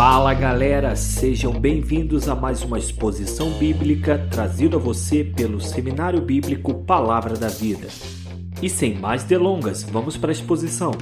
Fala galera, sejam bem-vindos a mais uma exposição bíblica trazida a você pelo Seminário Bíblico Palavra da Vida. E sem mais delongas, vamos para a exposição.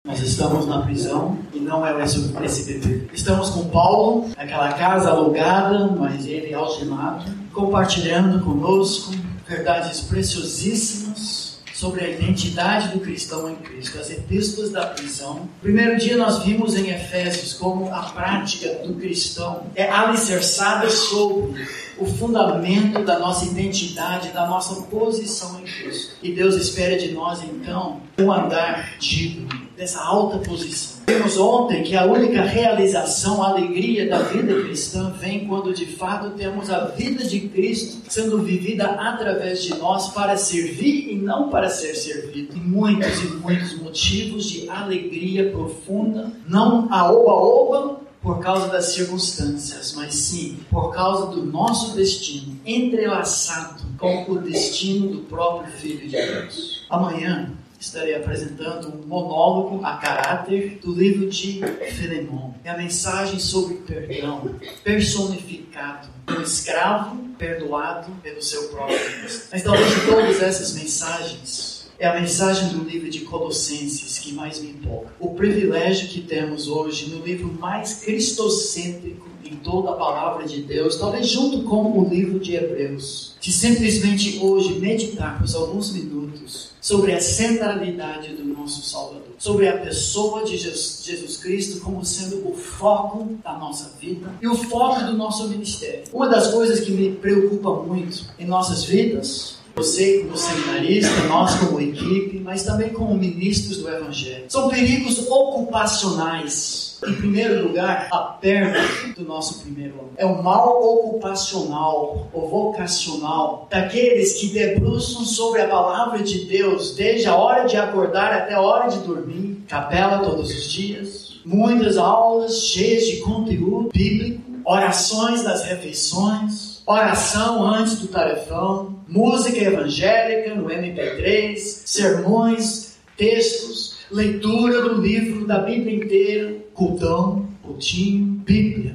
Nós estamos na prisão e não é o SBT. Estamos com Paulo, naquela casa alugada, mas ele algemado, compartilhando conosco verdades preciosíssimas sobre a identidade do cristão em Cristo, as epístolas da prisão. Primeiro dia nós vimos em Efésios como a prática do cristão é alicerçada sobre o fundamento da nossa identidade, da nossa posição em Cristo. E Deus espera de nós então um andar digno dessa alta posição. Vimos ontem que a única realização, a alegria da vida cristã vem quando de fato temos a vida de Cristo sendo vivida através de nós para servir e não para ser servido. E muitos motivos de alegria profunda, não a oba-oba por causa das circunstâncias, mas sim por causa do nosso destino, entrelaçado com o destino do próprio Filho de Deus. Amanhã estarei apresentando um monólogo a caráter do livro de Filemão. É a mensagem sobre perdão personificado. Um escravo perdoado pelo seu próprio mestre. Mas talvez de todas essas mensagens, é a mensagem do livro de Colossenses que mais me empolga. O privilégio que temos hoje no livro mais cristocêntrico em toda a palavra de Deus, talvez junto com o livro de Hebreus, de simplesmente hoje meditarmos alguns minutos sobre a centralidade do nosso Salvador, sobre a pessoa de Jesus Cristo como sendo o foco da nossa vida e o foco do nosso ministério. Uma das coisas que me preocupa muito em nossas vidas, você como seminarista, nós como equipe, mas também como ministros do Evangelho, são perigos ocupacionais. Em primeiro lugar, a perda do nosso primeiro amor. É o mal ocupacional ou vocacional daqueles que debruçam sobre a palavra de Deus desde a hora de acordar até a hora de dormir, capela todos os dias, muitas aulas cheias de conteúdo bíblico, orações nas refeições, oração antes do tarefão, música evangélica no MP3, sermões, textos, leitura do livro da Bíblia inteira, cultão, cultinho, Bíblia.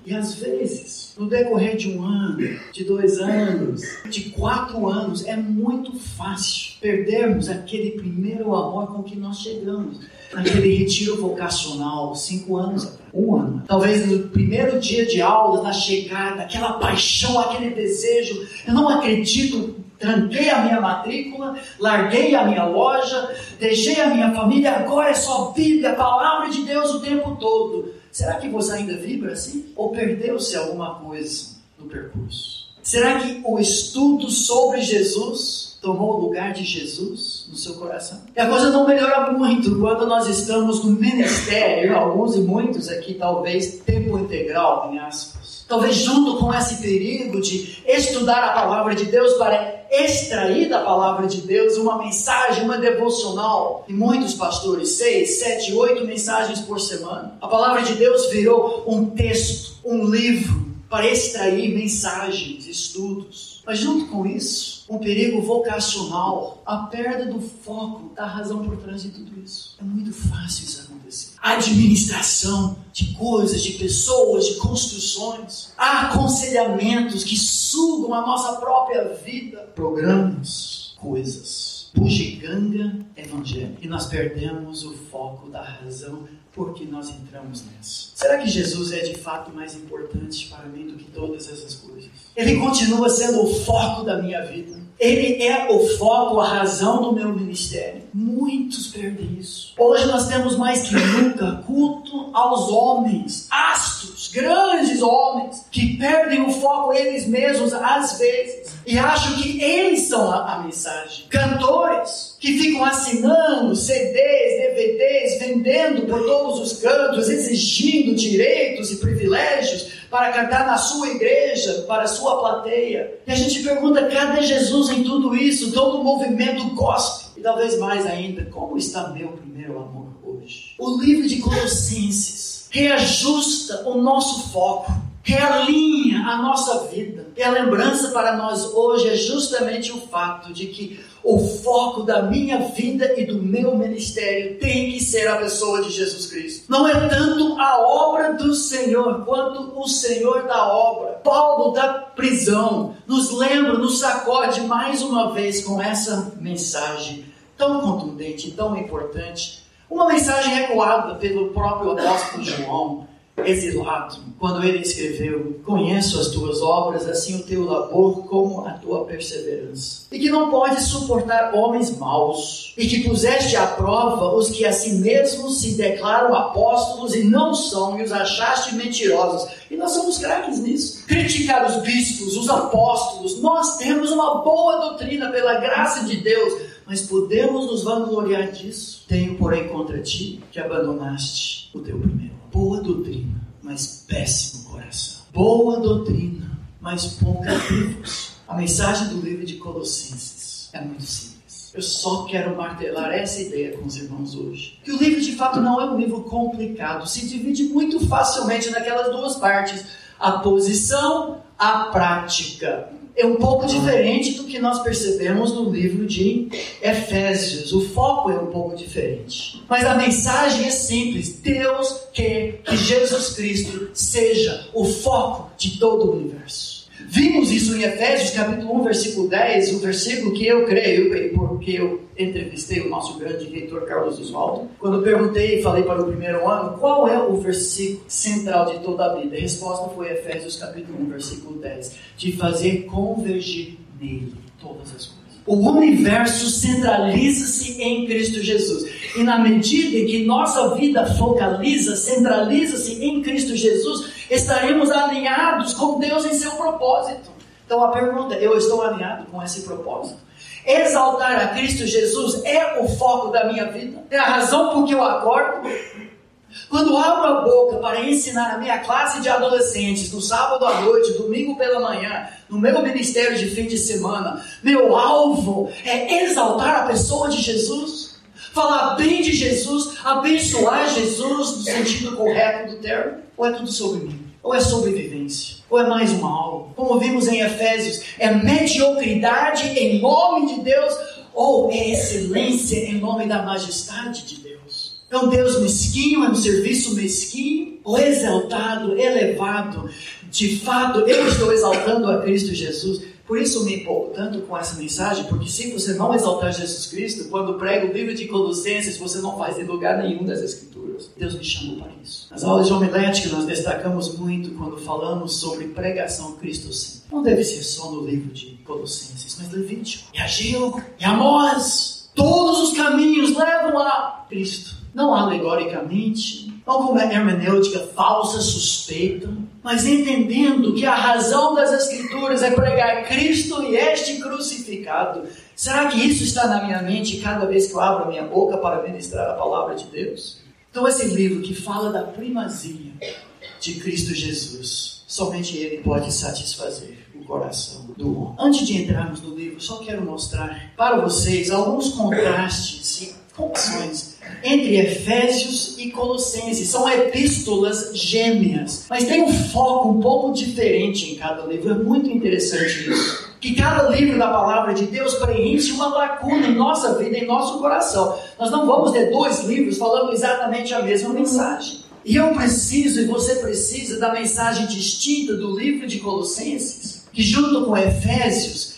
E às vezes, no decorrer de um ano, de 2 anos, de 4 anos, é muito fácil perdermos aquele primeiro amor com que nós chegamos. Naquele retiro vocacional, 5 anos atrás, 1 ano. Talvez no primeiro dia de aula, na chegada, aquela paixão, aquele desejo. Eu não acredito, tranquei a minha matrícula, larguei a minha loja, deixei a minha família, agora é só Bíblia, a palavra de Deus o tempo todo. Será que você ainda vibra assim? Ou perdeu-se alguma coisa no percurso? Será que o estudo sobre Jesus tomou o lugar de Jesus no seu coração? E a coisa não melhora muito quando nós estamos no ministério, alguns e muitos aqui talvez tempo integral, em aspas. Talvez junto com esse perigo de estudar a palavra de Deus para extrair da palavra de Deus uma mensagem, uma devocional. E muitos pastores, 6, 7, 8 mensagens por semana. A palavra de Deus virou um texto, um livro para extrair mensagens, estudos. Mas junto com isso, um perigo vocacional, a perda do foco da razão por trás de tudo isso. É muito fácil isso acontecer. A administração de coisas, de pessoas, de construções, há aconselhamentos que sugam a nossa própria vida, programas, coisas, bugiganga evangélica. E nós perdemos o foco da razão porque nós entramos nessa. Será que Jesus é de fato mais importante para mim do que todas essas coisas? Ele continua sendo o foco da minha vida. Ele é o foco, a razão do meu ministério. Muitos perdem isso. Hoje nós temos mais que nunca culto aos homens, astros, grandes homens, que perdem o foco eles mesmos às vezes e acham que eles são a mensagem. Cantores que ficam assinando CDs, DVDs, vendendo por todos os cantos, exigindo direitos e privilégios para cantar na sua igreja, para a sua plateia. E a gente pergunta, cadê Jesus em tudo isso? Todo o movimento gospel. E talvez mais ainda, como está meu primeiro amor hoje? O livro de Colossenses reajusta o nosso foco realinha a nossa vida. E a lembrança para nós hoje é justamente o fato de que o foco da minha vida e do meu ministério tem que ser a pessoa de Jesus Cristo. Não é tanto a obra do Senhor, quanto o Senhor da obra. Paulo da prisão nos lembra, nos sacode mais uma vez com essa mensagem tão contundente, tão importante. Uma mensagem ecoada pelo próprio apóstolo João, exilado, quando ele escreveu: conheço as tuas obras, assim o teu labor como a tua perseverança, e que não podes suportar homens maus, e que puseste à prova os que a si mesmos se declaram apóstolos e não são, e os achaste mentirosos. E nós somos craques nisso. Criticar os bispos, os apóstolos. Nós temos uma boa doutrina pela graça de Deus, mas podemos nos vangloriar disso. Tenho, porém, contra ti que abandonaste o teu primeiro. Boa doutrina, mas péssimo coração. Boa doutrina, mas pouca vivos. A mensagem do livro de Colossenses é muito simples. Eu só quero martelar essa ideia com os irmãos hoje. Que o livro de fato não é um livro complicado. Se divide muito facilmente naquelas duas partes. A posição, a prática. É um pouco diferente do que nós percebemos no livro de Efésios. O foco é um pouco diferente. Mas a mensagem é simples. Deus quer que Jesus Cristo seja o foco de todo o universo. Vimos isso em Efésios capítulo 1, versículo 10, o versículo que eu creio, porque eu entrevistei o nosso grande reitor Carlos Oswaldo. Quando eu perguntei e falei para o primeiro ano, qual é o versículo central de toda a Bíblia? A resposta foi Efésios capítulo 1, versículo 10, de fazer convergir nele todas as coisas. O universo centraliza-se em Cristo Jesus. E na medida em que nossa vida focaliza, centraliza-se em Cristo Jesus, estaremos alinhados com Deus em seu propósito. Então a pergunta: eu estou alinhado com esse propósito? Exaltar a Cristo Jesus é o foco da minha vida? É a razão por que eu acordo? Quando abro a boca para ensinar a minha classe de adolescentes no sábado à noite, domingo pela manhã, no meu ministério de fim de semana, meu alvo é exaltar a pessoa de Jesus, falar bem de Jesus, abençoar Jesus no sentido correto do termo? Ou é tudo sobre mim? Ou é sobrevivência? Ou é mais uma aula? Como vimos em Efésios, é mediocridade em nome de Deus, ou é excelência em nome da majestade de Deus? É um Deus mesquinho, é um serviço mesquinho, ou exaltado, elevado? De fato, eu estou exaltando a Cristo Jesus. Por isso me empolgo tanto com essa mensagem, porque se você não exaltar Jesus Cristo, quando prega o livro de Colossenses, você não faz em lugar nenhum das Escrituras. Deus me chamou para isso. Nas aulas de homilética nós destacamos muito quando falamos sobre pregação cristocêntrica. Não deve ser só no livro de Colossenses, mas Levítico, e Ageu, e Amós. Todos os caminhos levam a Cristo. Não alegoricamente, não como hermenêutica falsa, suspeita, mas entendendo que a razão das Escrituras é pregar Cristo e este crucificado. Será que isso está na minha mente cada vez que eu abro a minha boca para ministrar a palavra de Deus? Então esse livro que fala da primazia de Cristo Jesus, somente Ele pode satisfazer o coração do homem. Antes de entrarmos no livro, só quero mostrar para vocês alguns contrastes e conexões entre Efésios e Colossenses. São epístolas gêmeas, mas tem um foco um pouco diferente em cada livro. É muito interessante isso, que cada livro da palavra de Deus preenche uma lacuna em nossa vida, em nosso coração. Nós não vamos ter dois livros falando exatamente a mesma mensagem. E eu preciso, e você precisa, da mensagem distinta do livro de Colossenses, que junto com Efésios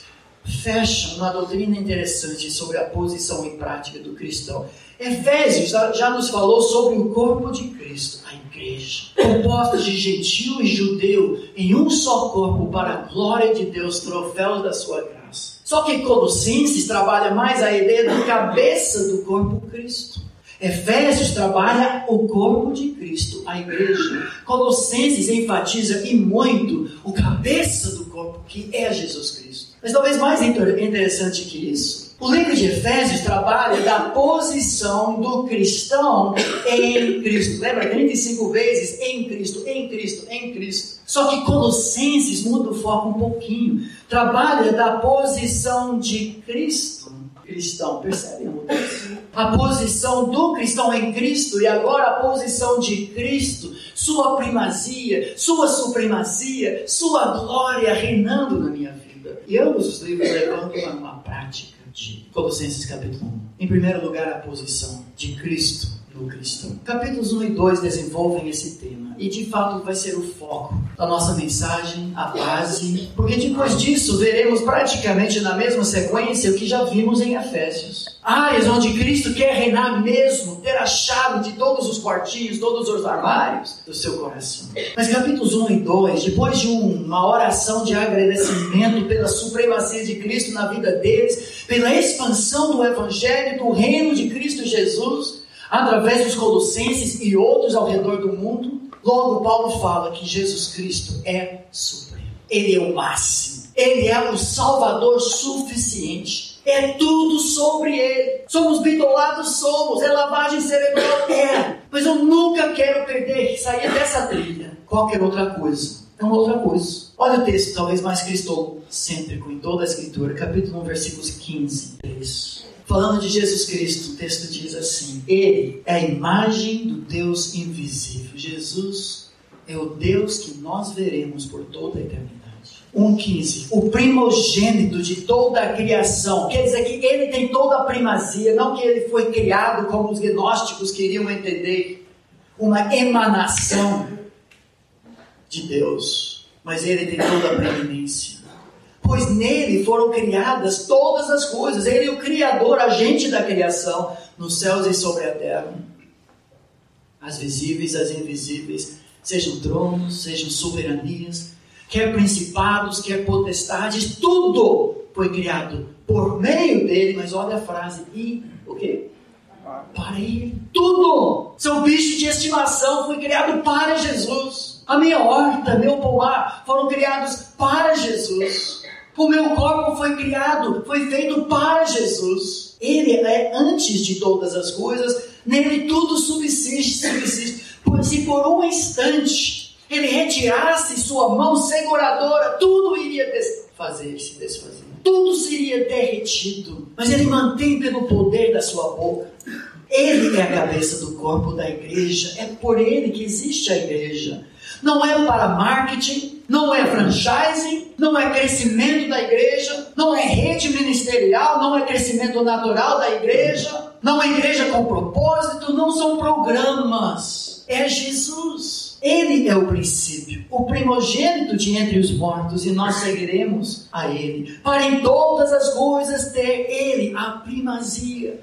fecham uma doutrina interessante sobre a posição e prática do cristão. Efésios já nos falou sobre o corpo de Cristo, a igreja, composta de gentil e judeu em um só corpo para a glória de Deus, troféus da sua graça. Só que Colossenses trabalha mais a ideia da cabeça do corpo Cristo. Efésios trabalha o corpo de Cristo, a igreja. Colossenses enfatiza e muito o cabeça do corpo, que é Jesus Cristo. Mas talvez mais interessante que isso, o livro de Efésios trabalha da posição do cristão em Cristo. Lembra? 35 vezes em Cristo, em Cristo, em Cristo. Só que Colossenses muda o foco um pouquinho. Trabalha da posição de Cristo. Cristão, percebem a mudança? A posição do cristão em Cristo e agora a posição de Cristo, sua primazia, sua supremacia, sua glória reinando na minha vida. E ambos os livros levantam uma prática de Colossenses capítulo 1. Em primeiro lugar, a posição de Cristo no cristão. Capítulos 1 e 2 desenvolvem esse tema e de fato vai ser o foco da nossa mensagem, a base, porque depois disso veremos praticamente na mesma sequência o que já vimos em Efésios. Áreas onde Cristo quer reinar mesmo, ter a chave de todos os quartinhos, todos os armários do seu coração. Mas capítulos 1 e 2, depois de uma oração de agradecimento pela supremacia de Cristo na vida deles, pela expansão do Evangelho, do reino de Cristo Jesus, através dos Colossenses e outros ao redor do mundo, logo Paulo fala que Jesus Cristo é supremo. Ele é o máximo. Ele é o Salvador suficiente. É tudo sobre Ele. Somos bitolados? Somos. É lavagem cerebral? É. Mas eu nunca quero sair dessa trilha. Qualquer outra coisa. É uma outra coisa. Olha o texto, talvez mais cristocêntrico em toda a Escritura. Capítulo 1, versículos 15, 3. Falando de Jesus Cristo, o texto diz assim: Ele é a imagem do Deus invisível. Jesus é o Deus que nós veremos por toda a eternidade. 1,15. O primogênito de toda a criação. Quer dizer que ele tem toda a primazia. Não que ele foi criado como os gnósticos queriam entender. Uma emanação de Deus. Mas ele tem toda a preeminência. Pois nele foram criadas todas as coisas. Ele é o Criador, agente da criação, nos céus e sobre a terra. As visíveis, as invisíveis, sejam tronos, sejam soberanias, quer principados, quer potestades, tudo foi criado por meio dele. Mas olha a frase, e o quê? Para ele. Tudo! Seu bicho de estimação foi criado para Jesus. A minha horta, meu pomar, foram criados para Jesus. O meu corpo foi criado, foi feito para Jesus. Ele é antes de todas as coisas, nele tudo subsiste. Se por um instante ele retirasse sua mão seguradora, tudo iria se desfazer. Tudo seria derretido. Mas ele mantém pelo poder da sua boca. Ele é a cabeça do corpo da igreja. É por ele que existe a igreja. Não é para marketing, não é franchising, não é crescimento da igreja, não é rede ministerial, não é crescimento natural da igreja, não é igreja com propósito, não são programas. É Jesus. Ele é o princípio, o primogênito de entre os mortos, e nós seguiremos a Ele, para em todas as coisas ter Ele a primazia.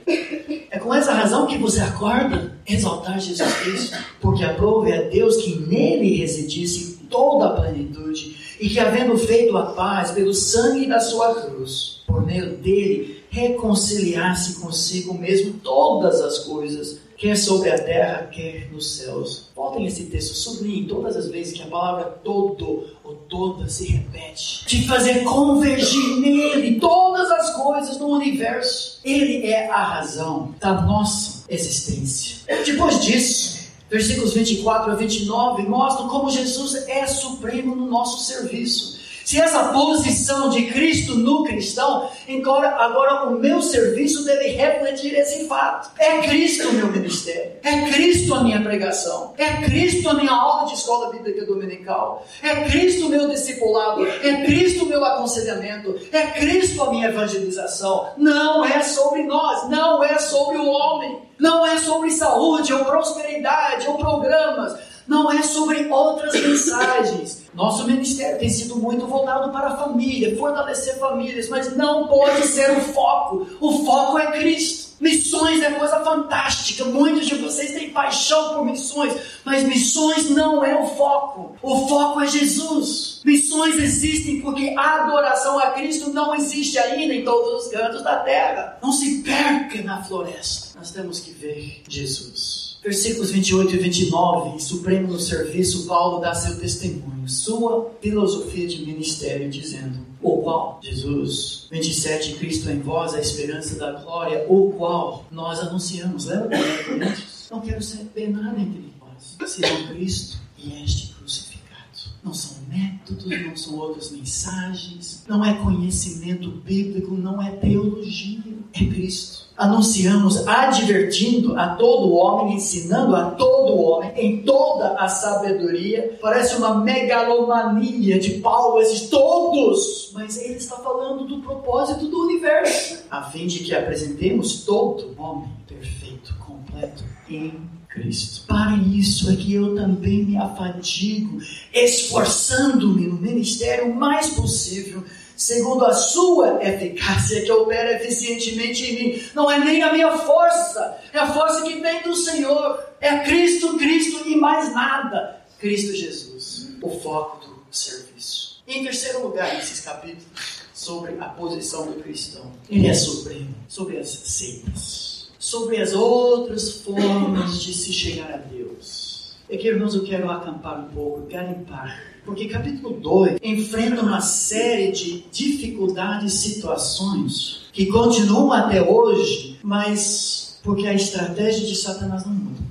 É com essa razão que você acorda exaltar Jesus Cristo, porque aprove a Deus que nele residisse toda a plenitude, e que havendo feito a paz pelo sangue da sua cruz, por meio dele reconciliasse consigo mesmo todas as coisas, quer sobre a terra, quer nos céus. Voltem esse texto, sublinhem todas as vezes que a palavra todo ou toda se repete. De fazer convergir nele todas as coisas no universo. Ele é a razão da nossa existência. Depois disso, versículos 24 a 29 mostram como Jesus é supremo no nosso serviço. Se essa posição de Cristo no cristão, agora o meu serviço deve refletir esse fato. É Cristo o meu ministério. É Cristo a minha pregação. É Cristo a minha aula de escola bíblica dominical. É Cristo o meu discipulado. É Cristo o meu aconselhamento. É Cristo a minha evangelização. Não é sobre nós. Não é sobre o homem. Não é sobre saúde ou prosperidade ou programas. Não é sobre outras mensagens. Nosso ministério tem sido muito voltado para a família, fortalecer famílias, mas não pode ser o foco. O foco é Cristo. Missões é coisa fantástica. Muitos de vocês têm paixão por missões, mas missões não é o foco. O foco é Jesus. Missões existem porque a adoração a Cristo não existe ainda em todos os cantos da terra. Não se perca na floresta. Nós temos que ver Jesus. Versículos 28 e 29, supremo no serviço, Paulo dá seu testemunho, sua filosofia de ministério, dizendo: o qual, Jesus, 27, Cristo em vós, a esperança da glória, o qual nós anunciamos. Lembra? Não quero saber nada entre vós, senão Cristo e este crucificado. Não são métodos, métodos, não são outras mensagens, não é conhecimento bíblico, não é teologia, é Cristo. Anunciamos advertindo a todo homem, ensinando a todo homem, em toda a sabedoria. Parece uma megalomania de Paulo, esses todos, mas ele está falando do propósito do universo, a fim de que apresentemos todo homem perfeito, completo em Cristo. Para isso é que eu também me afadigo, esforçando-me no ministério o mais possível, segundo a sua eficácia que opera eficientemente em mim. Não é nem a minha força, é a força que vem do Senhor. É Cristo, Cristo e mais nada. Cristo Jesus, o foco do serviço. Em terceiro lugar, nesses capítulos, sobre a posição do cristão, ele é supremo sobre as seitas, sobre as outras formas de se chegar a Deus. É que, irmãos, eu quero acampar um pouco, garimpar, porque capítulo 2 enfrenta uma série de dificuldades, situações que continuam até hoje, mas porque a estratégia de Satanás não muda.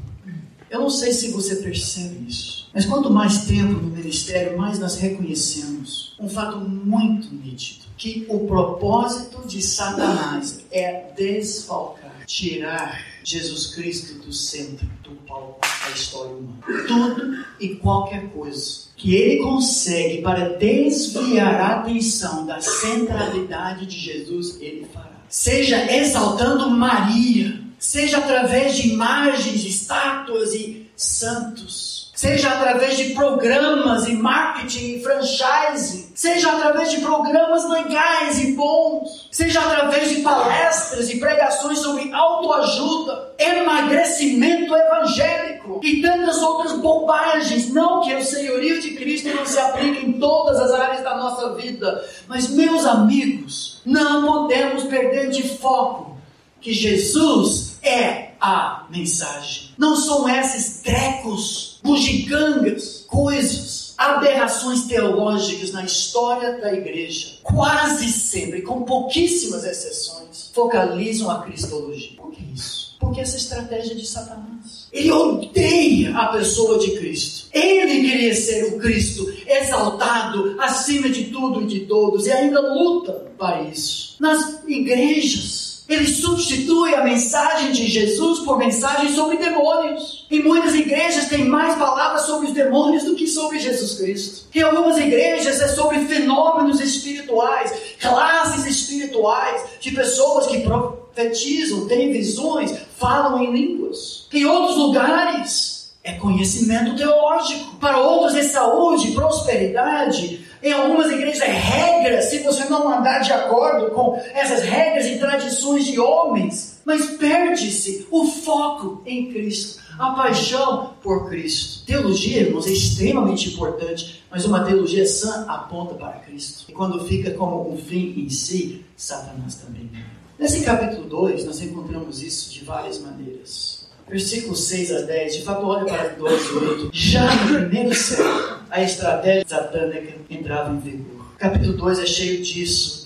Eu não sei se você percebe isso, mas quanto mais tempo no ministério, mais nós reconhecemos um fato muito nítido, que o propósito de Satanás é desfalcar, tirar Jesus Cristo do centro do palco da história humana. Tudo e qualquer coisa que ele consegue para desviar a atenção da centralidade de Jesus, ele fará. Seja exaltando Maria, seja através de imagens, estátuas e santos, seja através de programas e marketing e franchising, seja através de programas legais e bons, seja através de palestras e pregações sobre autoajuda, emagrecimento evangélico e tantas outras bobagens. Não que o senhorio de Cristo não se aplique em todas as áreas da nossa vida, mas, meus amigos, não podemos perder de foco que Jesus é a mensagem. Não são esses trecos, bugigangas, coisas, aberrações teológicas na história da igreja, quase sempre, com pouquíssimas exceções, focalizam a cristologia. Por que isso? Porque essa estratégia de Satanás. Ele odeia a pessoa de Cristo. Ele queria ser o Cristo exaltado acima de tudo e de todos, e ainda luta para isso. Nas igrejas, ele substitui a mensagem de Jesus por mensagem sobre demônios. Em muitas igrejas tem mais palavras sobre os demônios do que sobre Jesus Cristo. Em algumas igrejas é sobre fenômenos espirituais, classes espirituais, de pessoas que profetizam, têm visões, falam em línguas. Em outros lugares é conhecimento teológico. Para outros é saúde, prosperidade. Em algumas igrejas é regras, se você não andar de acordo com essas regras e tradições de homens. Mas perde-se o foco em Cristo, a paixão por Cristo. Teologia, irmãos, é extremamente importante, mas uma teologia sã aponta para Cristo. E quando fica como um fim em si, Satanás também. Nesse capítulo 2, nós encontramos isso de várias maneiras. Versículos 6 a 10, de fato, olha para 2:8. Já no primeiro século, a estratégia satânica entrava em vigor. O capítulo 2 é cheio disso,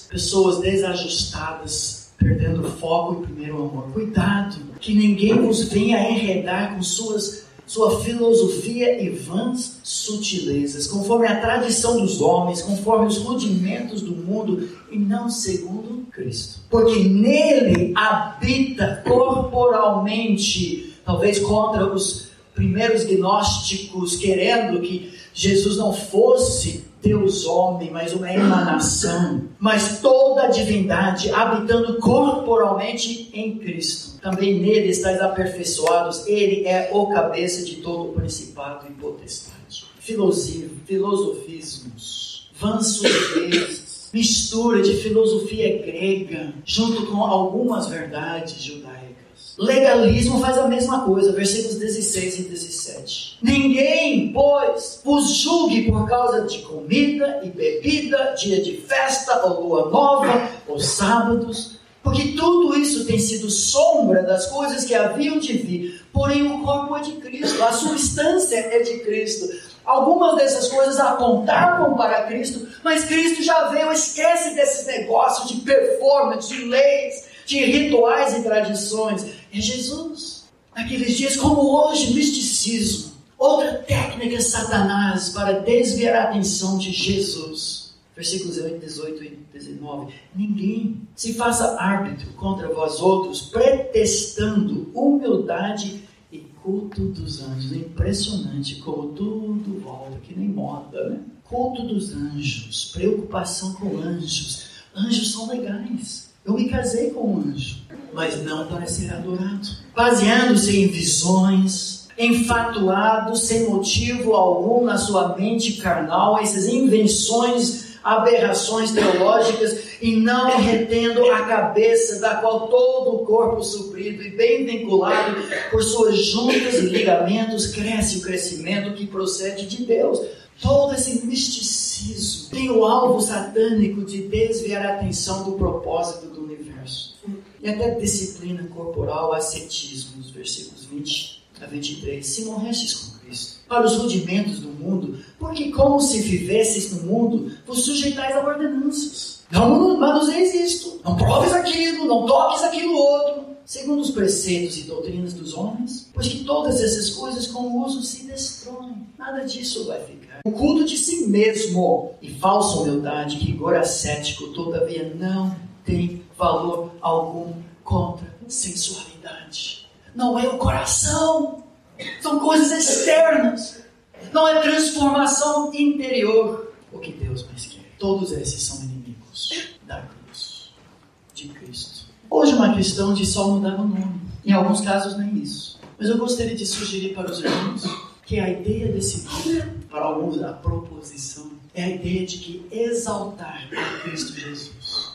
pessoas desajustadas, perdendo o foco e o primeiro amor. Cuidado, que ninguém vos venha enredar com sua filosofia e vãs sutilezas, conforme a tradição dos homens, conforme os rudimentos do mundo, e não segundo Cristo. Porque nele habita corporalmente, talvez contra os primeiros gnósticos, querendo que Jesus não fosse Deus homem, mas uma emanação, mas toda a divindade habitando corporalmente em Cristo. Também nele estáis aperfeiçoados, ele é o cabeça de todo o principado e potestade. Filosofismos, vãs sutilezas, mistura de filosofia grega junto com algumas verdades judaicas. Legalismo faz a mesma coisa, versículos 16 e 17. Ninguém, pois, vos julgue por causa de comida e bebida, dia de festa, ou lua nova, ou sábados, porque tudo isso tem sido sombra das coisas que haviam de vir, porém o corpo é de Cristo, a substância é de Cristo. Algumas dessas coisas apontavam para Cristo, mas Cristo já veio. Esquece desses negócios de performance, de leis, de rituais e tradições. É Jesus. Naqueles dias como hoje, misticismo, Outra técnica de Satanás para desviar a atenção de Jesus. Versículos 18 e 19. Ninguém se faça árbitro contra vós outros, pretextando humildade e culto dos anjos. É impressionante como tudo volta, que nem moda, né? Culto dos anjos, preocupação com anjos. Anjos são legais. Eu me casei com um anjo, mas não para ser adorado. Baseando-se em visões, enfatuado, sem motivo algum na sua mente carnal, essas invenções, aberrações teológicas, e não retendo a cabeça, da qual todo o corpo suprido e bem vinculado por suas juntas e ligamentos, cresce o crescimento que procede de Deus. Todo esse misticismo tem o alvo satânico de desviar a atenção do propósito do universo. E até disciplina corporal, ascetismo, nos versículos 20 a 23. Se morrestes com Cristo para os rudimentos do mundo, porque como se vivesseis no mundo, vos sujeitais a ordenanças. Não manuseis isto, não proves aquilo, não toques aquilo outro, segundo os preceitos e doutrinas dos homens, pois que todas essas coisas com o uso se destroem. Nada disso vai ficar. O culto de si mesmo e falsa humildade, rigor ascético, todavia não tem valor algum contra sensualidade. Não é o coração, são coisas externas, não é transformação interior. O que Deus mais quer. Todos esses são inimigos da cruz de Cristo. Hoje é uma questão de só mudar o nome. Em alguns casos nem isso. Mas eu gostaria de sugerir para os irmãos que a ideia desse livro, para alguns a proposição, é a ideia de que exaltar a Cristo Jesus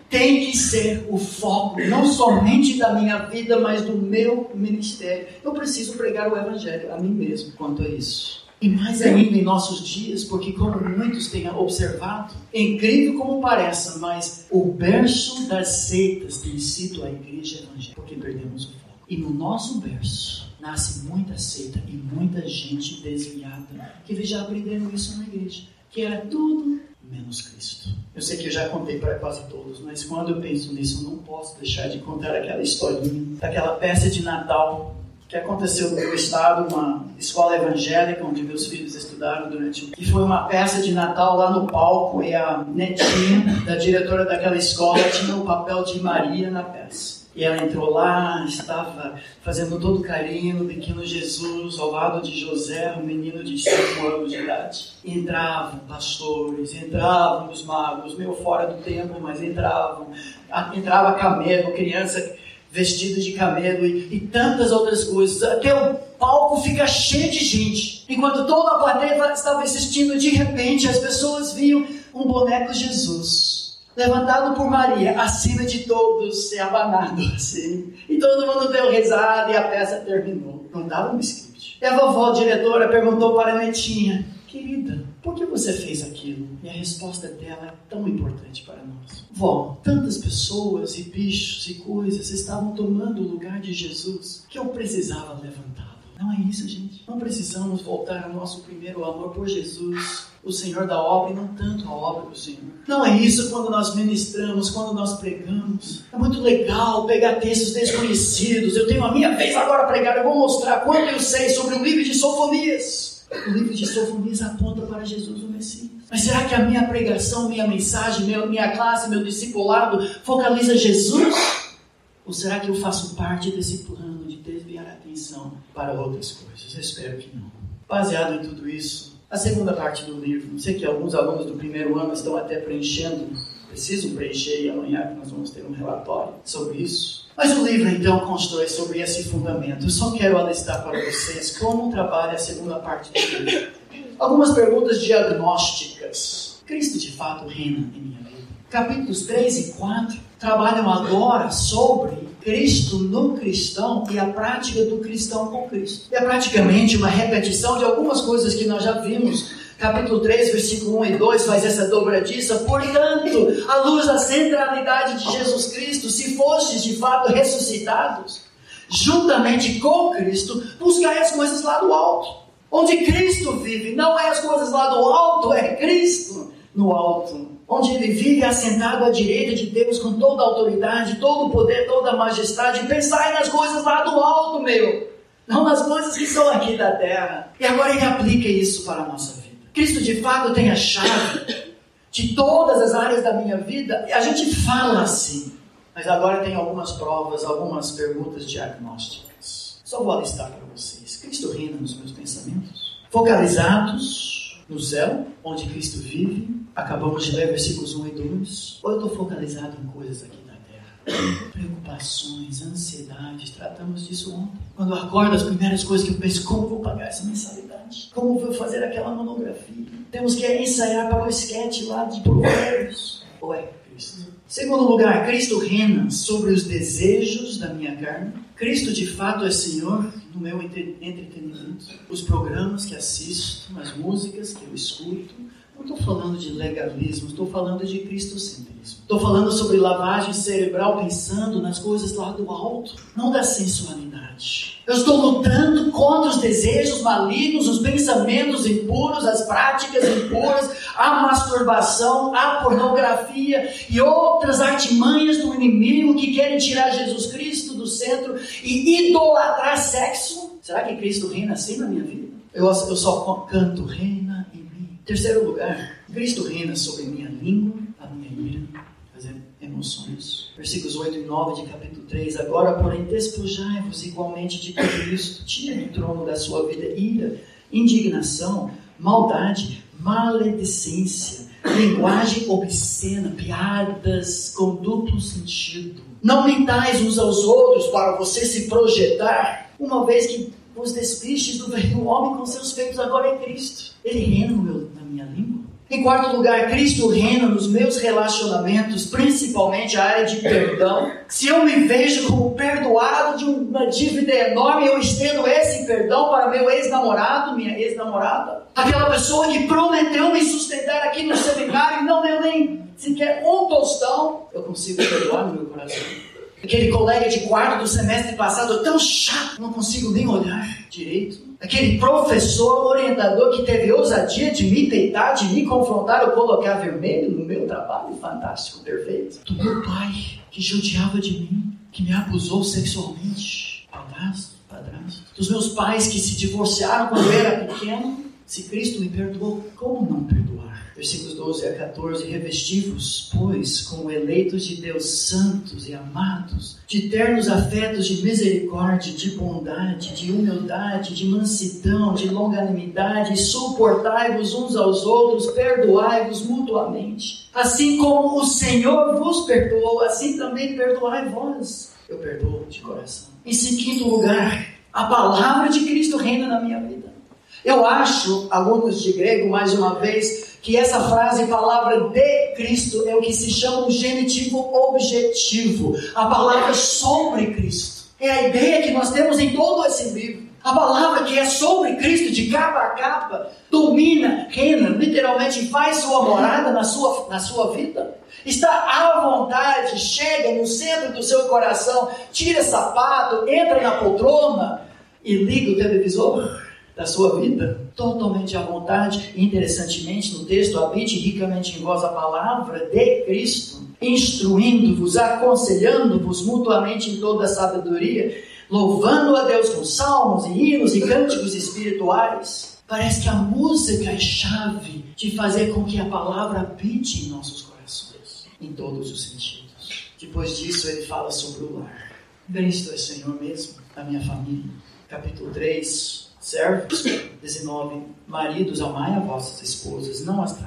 tem que ser o foco, não somente da minha vida, mas do meu ministério. Eu preciso pregar o Evangelho a mim mesmo quanto a isso. E mais ainda em nossos dias, porque como muitos têm observado, é incrível como pareça, mas o berço das seitas tem sido a igreja evangélica, porque perdemos o foco. E no nosso berço nasce muita seita e muita gente desviada, que já aprenderam isso na igreja, que era tudo menos Cristo. Eu sei que eu já contei para quase todos, mas quando eu penso nisso, eu não posso deixar de contar aquela historinha, daquela peça de Natal que aconteceu no meu estado, uma escola evangélica onde meus filhos estudaram durante e foi uma peça de Natal lá no palco, e a netinha da diretora daquela escola tinha o papel de Maria na peça. E ela entrou lá, estava fazendo todo carinho no pequeno Jesus, ao lado de José, um menino de 5 anos de idade. E entravam pastores, entravam os magos, meio fora do tempo, mas entravam. Entrava camelo, criança vestida de camelo e tantas outras coisas. Até o palco fica cheio de gente. Enquanto toda a plateia estava assistindo, de repente as pessoas viam um boneco Jesus levantado por Maria, acima de todos, e abanado assim. E todo mundo deu risada e a peça terminou. Não dava um script. E a vovó diretora perguntou para a netinha: querida, por que você fez aquilo? E a resposta dela é tão importante para nós. Vó, tantas pessoas e bichos e coisas estavam tomando o lugar de Jesus que eu precisava levantá-lo. Não é isso, gente. Não precisamos voltar ao nosso primeiro amor por Jesus, o Senhor da obra, e não tanto a obra do Senhor. Não é isso quando nós ministramos, quando nós pregamos. É muito legal pegar textos desconhecidos. Eu tenho a minha vez agora pregar, eu vou mostrar quanto eu sei sobre o livro de Sofonias. O livro de Sofonias aponta para Jesus, o Messias. Mas será que a minha pregação, minha mensagem, minha classe, meu discipulado focaliza Jesus? Ou será que eu faço parte desse plano de desviar a atenção para outras coisas? Eu espero que não. Baseado em tudo isso, a segunda parte do livro, sei que alguns alunos do primeiro ano estão até preenchendo, precisam preencher, e amanhã nós vamos ter um relatório sobre isso. Mas o livro então constrói sobre esse fundamento. Eu só quero alistar para vocês como trabalha a segunda parte do livro. Algumas perguntas diagnósticas. Cristo de fato reina em minha vida? Capítulos 3 e 4 trabalham agora sobre Cristo no cristão e a prática do cristão com Cristo. É praticamente uma repetição de algumas coisas que nós já vimos. Capítulo 3, versículo 1 e 2 faz essa dobradiça. Portanto, à luz da centralidade de Jesus Cristo, se fostes de fato ressuscitados, juntamente com Cristo, buscai as coisas lá do alto. Onde Cristo vive, não é as coisas lá do alto, é Cristo no alto. Onde Ele vive assentado à direita de Deus com toda a autoridade, todo o poder, toda a majestade. Pensai nas coisas lá do alto, meu. não nas coisas que são aqui da terra. E agora ele aplica isso para a nossa vida. Cristo de fato tem a chave de todas as áreas da minha vida. A gente fala assim, mas agora tem algumas provas, algumas perguntas diagnósticas. Só vou listar para vocês. Cristo reina nos meus pensamentos? Focalizados no céu, onde Cristo vive? Acabamos de ler versículos 1 e 2. Ou eu estou focalizado em coisas aqui da terra? Preocupações, ansiedades, tratamos disso ontem. Quando eu acordo, as primeiras coisas que eu penso: como eu vou pagar essa mensalidade? Como eu vou fazer aquela monografia? Temos que ensaiar para o esquete lá de Provérbios. Ou é Cristo? Segundo lugar, Cristo reina sobre os desejos da minha carne. Cristo de fato é Senhor no meu entretenimento. Os programas que assisto, as músicas que eu escuto. Não estou falando de legalismo, estou falando de cristocentrismo. Estou falando sobre lavagem cerebral, pensando nas coisas lá do alto, não da sensualidade. Eu estou lutando contra os desejos malignos, os pensamentos impuros, as práticas impuras, a masturbação, a pornografia e outras artimanhas do inimigo que querem tirar Jesus Cristo do centro e idolatrar sexo. Será que Cristo reina assim na minha vida? Eu só canto: reina em mim. Terceiro lugar, Cristo reina sobre minha língua, a minha ira, as emoções. Versículos 8 e 9 de capítulo 3. Agora, porém, despojai-vos igualmente de tudo isto. Tira do trono da sua vida ira, indignação, maldade, maledicência, linguagem obscena, piadas com duplo sentido. Não mentais uns aos outros para você se projetar, uma vez que os despistes do velho homem com seus feitos, agora é Cristo. Ele reina na minha língua. Em quarto lugar, Cristo reina nos meus relacionamentos, principalmente a área de perdão. Se eu me vejo como perdoado de uma dívida enorme, eu estendo esse perdão para meu ex-namorado, minha ex-namorada. Aquela pessoa que prometeu me sustentar aqui no seminário e não deu nem sequer um tostão, eu consigo perdoar no meu coração. Aquele colega de quarto do semestre passado, tão chato, não consigo nem olhar direito. Aquele professor, orientador que teve ousadia de me deitar, de me confrontar, ou colocar vermelho no meu trabalho fantástico, perfeito. Do meu pai, que judiava de mim, que me abusou sexualmente. Padrasto. Dos meus pais que se divorciaram quando eu era pequeno. Se Cristo me perdoou, como não perdoar? Versículos 12 a 14. Revesti-vos, pois, como eleitos de Deus, santos e amados, de ternos afetos de misericórdia, de bondade, de humildade, de mansidão, de longanimidade, suportai-vos uns aos outros, perdoai-vos mutuamente. Assim como o Senhor vos perdoou, assim também perdoai vós. Eu perdoo de coração. Em quinto lugar, a palavra de Cristo reina na minha vida. Eu acho, alunos de grego, mais uma vez, que essa frase, palavra de Cristo, é o que se chama um genitivo objetivo. A palavra sobre Cristo. É a ideia que nós temos em todo esse livro. A palavra que é sobre Cristo, de capa a capa, domina, reina, literalmente faz sua morada na sua vida. Está à vontade, chega no centro do seu coração, tira sapato, entra na poltrona e liga o televisor da sua vida, totalmente à vontade. Interessantemente, no texto, habite ricamente em vós a palavra de Cristo, instruindo-vos, aconselhando-vos mutuamente em toda a sabedoria, louvando a Deus com salmos e hinos e cânticos espirituais. Parece que a música é chave de fazer com que a palavra habite em nossos corações, em todos os sentidos. Depois disso, ele fala sobre o lar. Cristo é Senhor mesmo da minha família. Capítulo 3, servos, 19, maridos, amai a vossas esposas, não as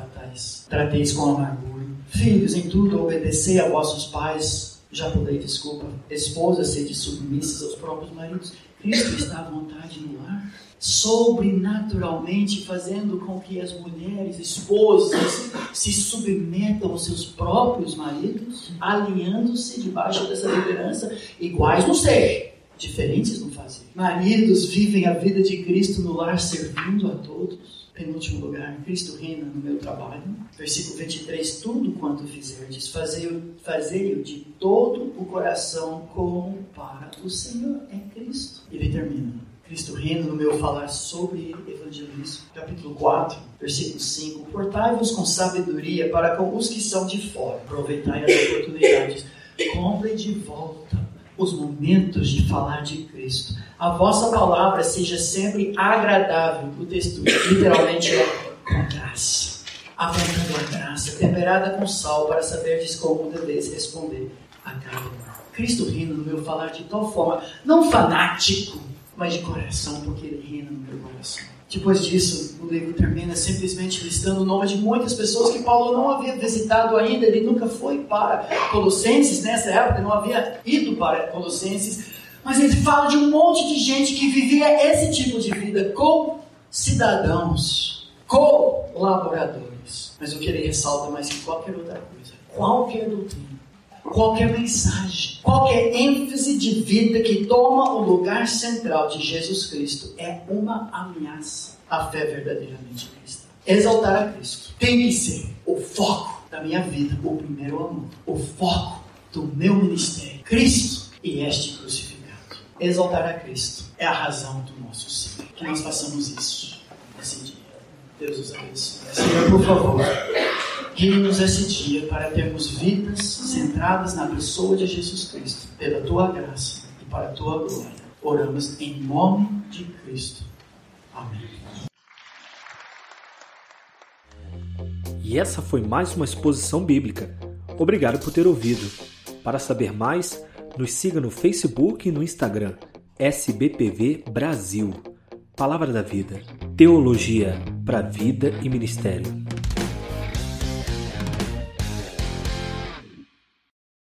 trateis com amargura. Filhos, em tudo obedecei a vossos pais, esposas, sede submissas aos próprios maridos. Cristo está à vontade no lar, sobrenaturalmente fazendo com que as mulheres, esposas, se submetam aos seus próprios maridos, alinhando-se debaixo dessa liderança, iguais no ser, diferentes no fazer. Maridos vivem a vida de Cristo no lar, servindo a todos. Penúltimo lugar, Cristo reina no meu trabalho. Versículo 23, tudo quanto fizerdes, fazei-o de todo o coração como para o Senhor. É Cristo. Ele termina. Cristo reina no meu falar sobre evangelismo. Capítulo 4, versículo 5. Portai-vos com sabedoria para com os que são de fora. Aproveitai as oportunidades. Comprem de volta os momentos de falar de Cristo. A vossa palavra seja sempre agradável. O texto literalmente é com graça. Apontando a graça, temperada com sal, para saberdes como deveis responder a cada um. Cristo reina no meu falar de tal forma, não fanático, mas de coração, porque Ele reina no meu coração. Depois disso, o livro termina simplesmente listando o nome de muitas pessoas que Paulo não havia visitado ainda. Ele nunca foi para Colossenses, nessa época não havia ido para Colossenses, mas ele fala de um monte de gente que vivia esse tipo de vida com cidadãos, colaboradores. Mas o que ele ressalta mais que qualquer outra coisa, qualquer doutrina, qualquer mensagem, qualquer ênfase de vida que toma o lugar central de Jesus Cristo é uma ameaça à fé verdadeiramente cristã. Exaltar a Cristo tem que ser o foco da minha vida, o primeiro amor, o foco do meu ministério. Cristo e este crucificado. Exaltar a Cristo é a razão do nosso ser. Que nós façamos isso nesse dia. Deus os abençoe. Senhor, por favor, guie-nos esse dia para termos vidas centradas na pessoa de Jesus Cristo, pela Tua graça e para a Tua glória. Oramos em nome de Cristo. Amém. E essa foi mais uma exposição bíblica. Obrigado por ter ouvido. Para saber mais, nos siga no Facebook e no Instagram, SBPV Brasil. Palavra da Vida. Teologia para vida e ministério.